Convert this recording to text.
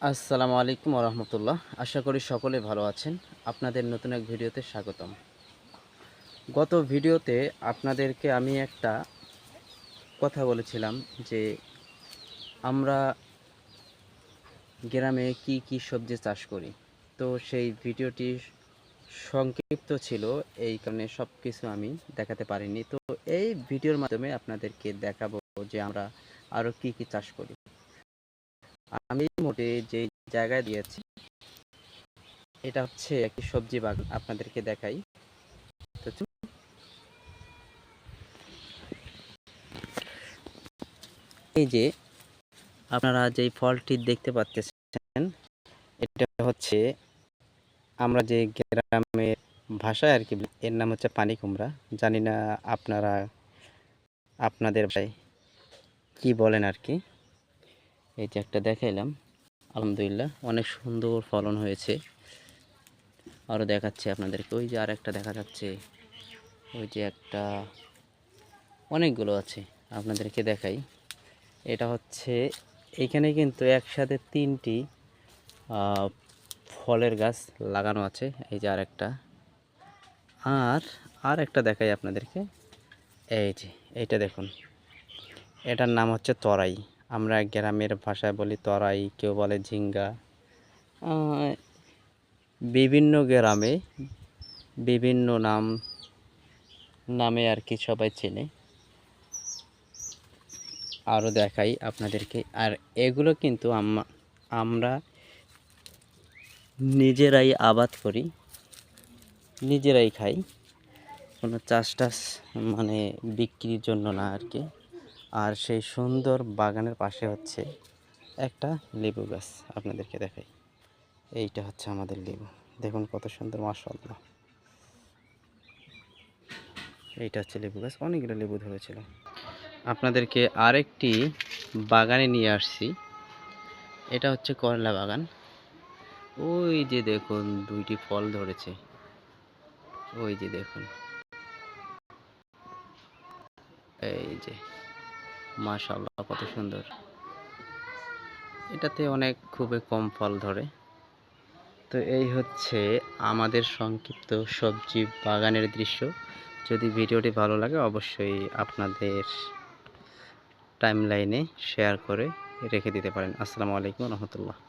আসসালামু আলাইকুম রহমতুল্লাহ। আশা করি সকলে ভালো আছেন। আপনাদের নতুন এক ভিডিওতে স্বাগতম। গত ভিডিওতে আপনাদেরকে আমি একটা কথা বলেছিলাম যে আমরা গ্রামে কি কি সবজি চাষ করি। তো সেই ভিডিওটি সংক্ষিপ্ত ছিল, এই কারণে সব কিছু আমি দেখাতে পারিনি। তো এই ভিডিওর মাধ্যমে আপনাদেরকে দেখাবো যে আমরা আরও কি কি চাষ করি। আমি মোটে যে জায়গায় দিয়েছি এটা হচ্ছে একটি সবজি বাগান, আপনাদেরকে দেখাই। তো এই যে আপনারা যেই ফলটি দেখতে পাচ্ছেন, এটা হচ্ছে আমরা যে গ্রামের ভাষায় আর কি এর নাম হচ্ছে পানি কুমড়া। জানি না আপনারা আপনাদের ভাষায় কি বলেন আর কি। এই যে একটা দেখাইলাম, আলহামদুলিল্লাহ অনেক সুন্দর ফলন হয়েছে। আরও দেখাচ্ছে আপনাদেরকে, ওই যে আর একটা দেখা যাচ্ছে, ওই যে একটা, অনেকগুলো আছে, আপনাদেরকে দেখাই। এটা হচ্ছে এখানে কিন্তু একসাথে তিনটি ফলের গাছ লাগানো আছে। এই যে আরেকটা, আর আর একটা দেখাই আপনাদেরকে। এই যে এইটা দেখুন, এটার নাম হচ্ছে তরাই। আমরা গ্রামের ভাষায় বলি তরাই, কেউ বলে ঝিঙ্গা। বিভিন্ন গ্রামে বিভিন্ন নামে আর কি সবাই চেনে। আরও দেখাই আপনাদেরকে। আর এগুলো কিন্তু আমরা নিজেরাই আবাদ করি, নিজেরাই খাই, কোনো চাষ টাস মানে বিক্রির জন্য না আর কি। আর সেই সুন্দর বাগানের পাশে হচ্ছে একটা লেবু গাছ, আপনাদেরকে দেখাই। এইটা হচ্ছে আমাদের লেবু, দেখুন কত সুন্দর, মাশাআল্লাহ। এইটা হচ্ছে লেবু গাছ, অনেকগুলো লেবু ধরেছিল। আপনাদেরকে আরেকটি বাগানে নিয়ে আসছি, এটা হচ্ছে করলা বাগান। ওই যে দেখুন দুইটি ফল ধরেছে, ওই যে দেখুন, এই যে মাশাআল্লাহ কত সুন্দর। এটাতে অনেক খুবই কম ফল ধরে। তো এই হচ্ছে আমাদের সংক্ষিপ্ত সবজি বাগানের দৃশ্য। যদি ভিডিওটি ভালো লাগে অবশ্যই আপনাদের টাইমলাইনে শেয়ার করে রেখে দিতে পারেন। আসসালামু আলাইকুম রহমতুল্লাহ।